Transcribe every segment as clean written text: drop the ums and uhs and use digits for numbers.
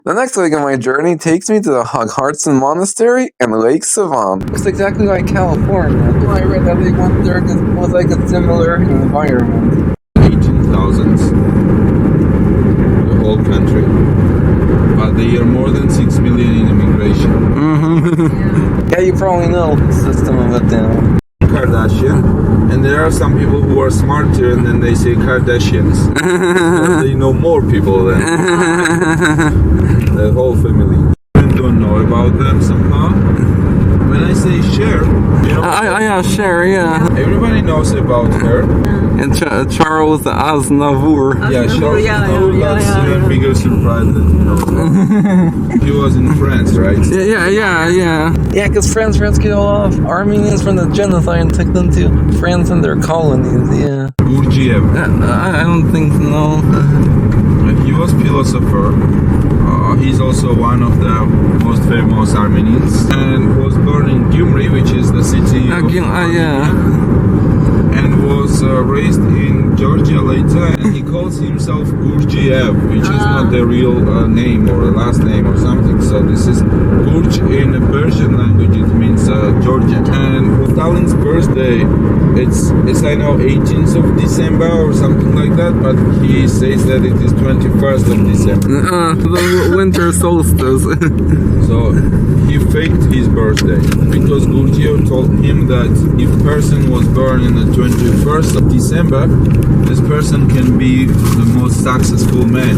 The next leg of my journey takes me to the Haghartsin Monastery and Lake Sevan. It's exactly like California. I read that they went there because it was like a similar environment. 18,000s, the whole country. But they are more than 6 million in immigration. Yeah, you probably know the system of it now. Kardashian, and there are some people who are smarter and then they say Kardashians. They know more people than the whole family. I don't know about them somehow. When I say Cher, you know, Yeah, Cher, yeah. everybody knows about her. And Charles Aznavour. Yeah, Charles Aznavour, that's even bigger surprise than you know. He was in France, right? Yeah, because France rescued a lot of Armenians from the genocide and took them to France and their colonies, yeah. Gurdjieff. I don't think no. He was philosopher. He's also one of the most famous Armenians and was born in Gyumri, which is the city of Armenia, and was raised in Georgia later, and he calls himself Gurdjieff, which is not the real name or the last name or something. So this is Gurj in the Persian language, it means Georgian. And for Stalin's birthday, it's I know 18th of December or something like that, but he says that it is 21st of December. The winter solstice. So he faked his birthday because Gurdjieff told him that if a person was born in the 21st of December, this person can be the most successful man.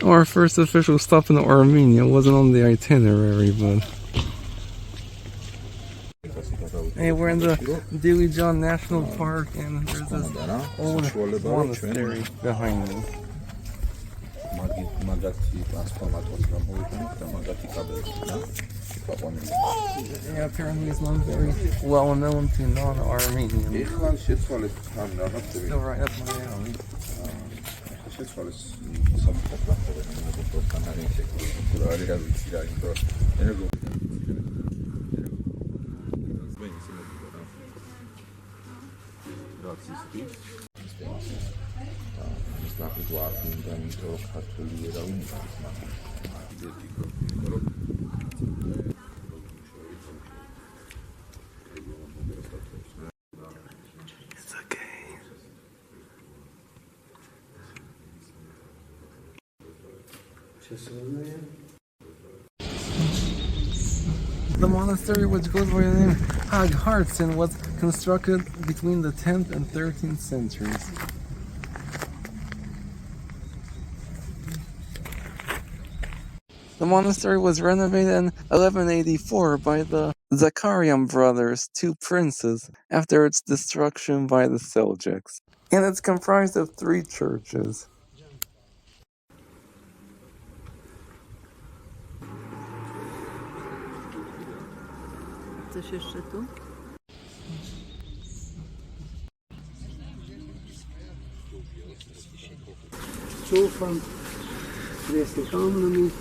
Our first official stop in Armenia wasn't on the itinerary, but... Hey, we're in the Dilijan National Park, and there's this old monastery behind me. Yeah, apparently it's not very well known to non-Armenians. Still right up my alley. The monastery, which goes by the name Haghartsin, was constructed between the 10th and 13th centuries. The monastery was renovated in 1184 by the Zakarian brothers, two princes, after its destruction by the Seljuks. And it's comprised of 3 churches. Coś jeszcze tu? Sofa, kresli kamnami.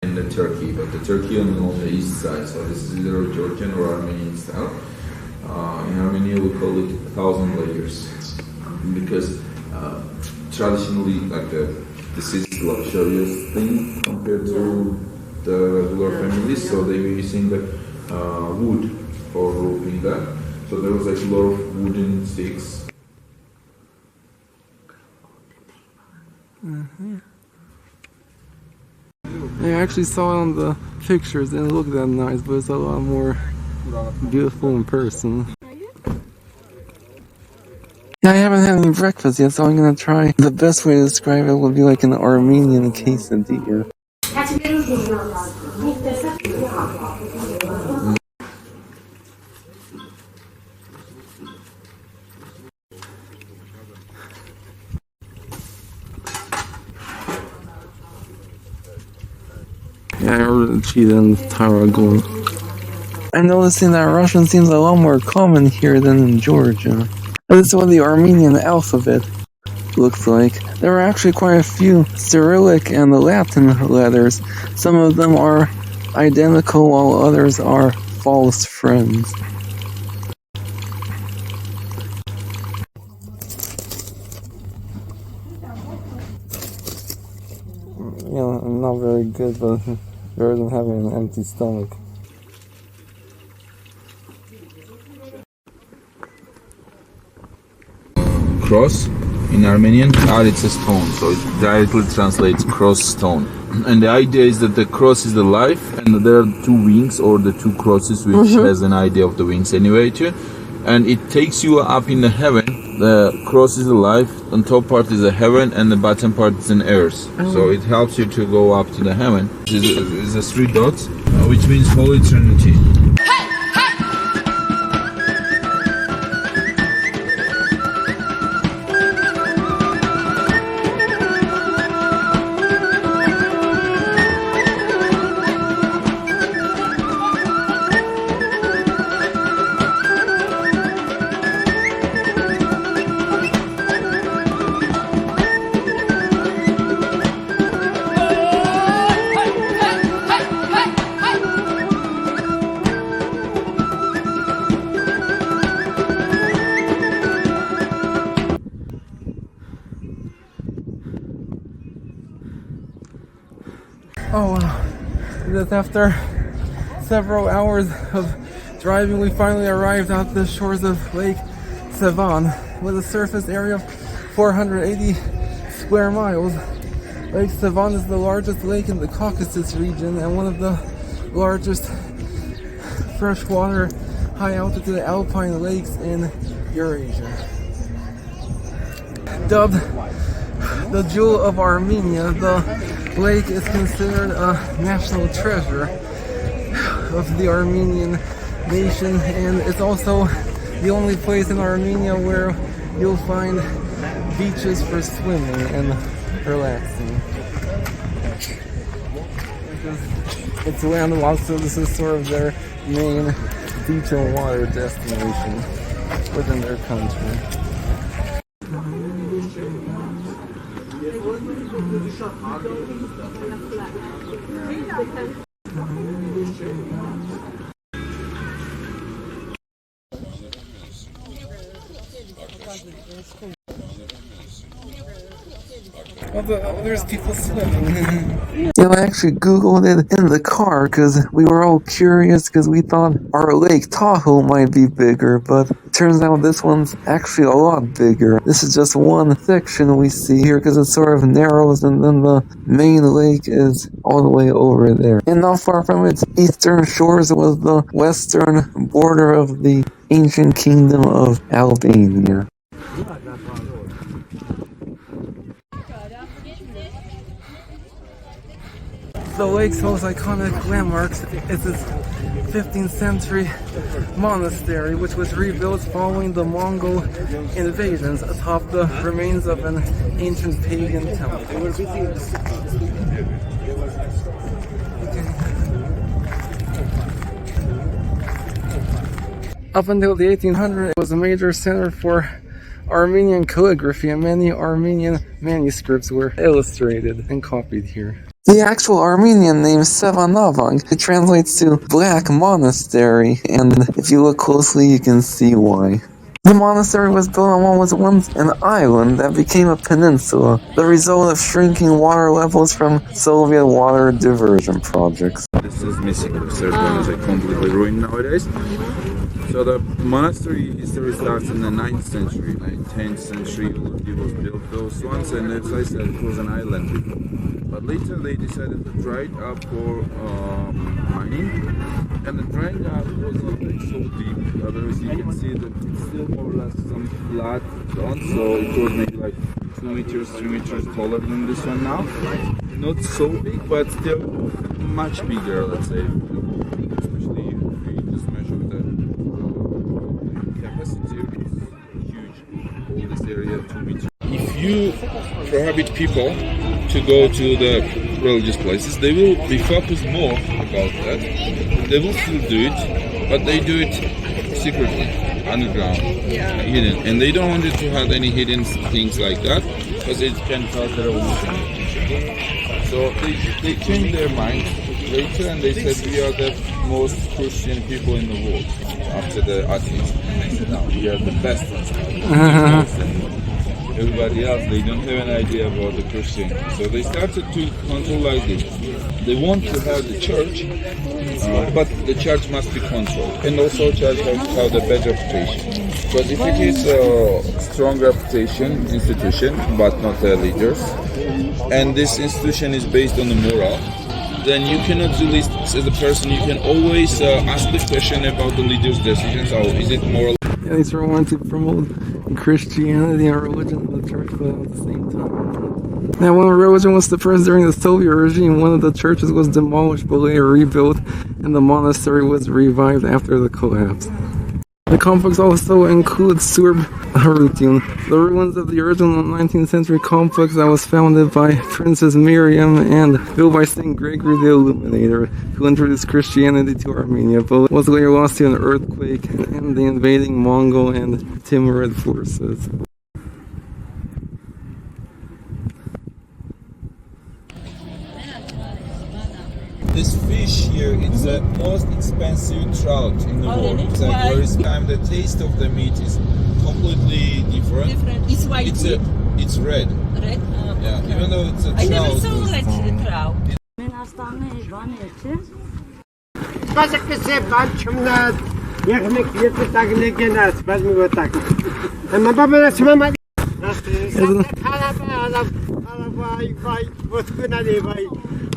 In the Turkey, but the Turkey on the east side, so this is either Georgian or Armenian style. In Armenia we call it 1,000 layers because traditionally, like this is luxurious thing compared to the regular families, so they were using the wood for roofing that. So there was like a lot of wooden sticks. I actually saw it on the pictures and it looked that nice, but it's a lot more beautiful in person. Yeah, I haven't had any breakfast yet, so I'm gonna try. The best way to describe it would be like an Armenian quesadilla. Yeah, I ordered cheetah and tarragon. I'm noticing that Russian seems a lot more common here than in Georgia. This is what the Armenian alphabet looks like. There are actually quite a few Cyrillic and Latin letters. Some of them are identical while others are false friends. Yeah, not very good, but better than having an empty stomach. Cross in Armenian, it's a stone, so it directly translates cross stone. And the idea is that the cross is the life, and there are 2 wings or the 2 crosses, which has an idea of the wings anyway too. And it takes you up in the heaven. The cross is the life, on top part is the heaven, and the bottom part is an earth. So it helps you to go up to the heaven. It's a 3 dots, which means Holy Trinity. Oh wow, just after several hours of driving, we finally arrived at the shores of Lake Sevan with a surface area of 480 square miles. Lake Sevan is the largest lake in the Caucasus region and one of the largest freshwater high-altitude alpine lakes in Eurasia. Dubbed the Jewel of Armenia, the lake is considered a national treasure of the Armenian nation, and it's also the only place in Armenia where you'll find beaches for swimming and relaxing. It's landlocked, so this is sort of their main beach and water destination within their country. There's people swimming. I actually Googled it in the car because we were all curious because we thought our Lake Tahoe might be bigger, but it turns out this one's actually a lot bigger. This is just one section we see here because it sort of narrows, and then the main lake is all the way over there. And not far from its eastern shores was the western border of the ancient kingdom of Albania. The lake's most iconic landmark is its 15th century monastery, which was rebuilt following the Mongol invasions atop the remains of an ancient pagan temple. Up until the 1800s, it was a major center for Armenian calligraphy, and many Armenian manuscripts were illustrated and copied here. The actual Armenian name Sevanavang, it translates to Black Monastery, and if you look closely you can see why. The monastery was built on what was once an island that became a peninsula, the result of shrinking water levels from Soviet water diversion projects. This is missing. The third one is completely ruined nowadays. So the monastery history starts in the 9th century, 10th century. It was built those ones, and as I said, it was an island. But later they decided to dry it up for mining, and the drying up was not like so deep. Otherwise, you can see that it's still more or less some flat ground, so it was maybe like 2 meters, 3 meters taller than this one now. Not so big, but still much bigger, let's say. Especially if we just measure the capacity, it's huge. All this area, 2 meters. If you prohibit people to go to the religious places, they will be focused more about that. They will still do it, but they do it secretly, underground, hidden. And they don't want it to have any hidden things like that, because it can cause a revolution. So they changed their minds later, and they said we are the most Christian people in the world after the atheists. And they said, no, we are the best ones. Everybody else, they don't have an idea about the Christian. So they started to control like this. They want to have the church, but the church must be controlled. And also church has to have the bad reputation. Because if it is a strong reputation institution, but not the leaders, and this institution is based on the moral, then you cannot do this as a person. You can always ask the question about the leaders' decisions. Oh, is it moral? Yeah, they sort of want to promote Christianity and religion of the church, but at the same time. Now, when religion was suppressed during the Soviet regime, one of the churches was demolished but later rebuilt, and the monastery was revived after the collapse. The complex also includes Haghartsin, the ruins of the original 19th century complex that was founded by Princess Miriam and built by Saint Gregory the Illuminator, who introduced Christianity to Armenia, but was later lost to an earthquake and the invading Mongol and Timurid forces. This fish here, it's the most expensive trout in the world. It's like whereas time the taste of the meat is completely different. It's white. It's red. Red? Yeah, even though it's a trout. I never saw red trout.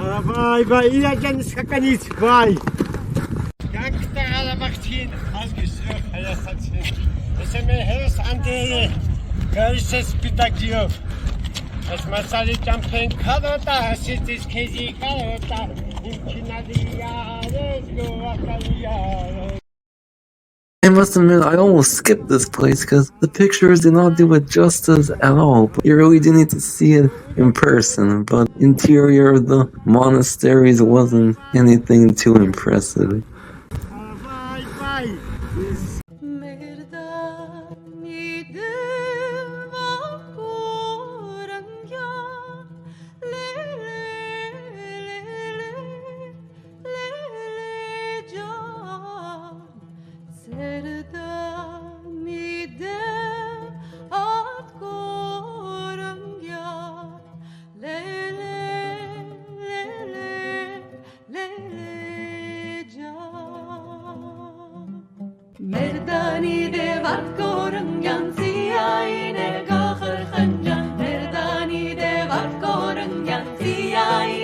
Vay vay İlacan skakanic vay. Yankta alabaktin azgısı hayasatın. Esme heres ante görses pitakio. Esmasali campen kalota sitis kezi kalota. İnkinadiya resgo akaliya. I must admit, I almost skipped this place because the pictures did not do it justice at all. But you really do need to see it in person, but interior of the monasteries wasn't anything too impressive. Vay vay. Merdani de vat korungan siyayine kahır khancan Merdani de vat korungan siyayine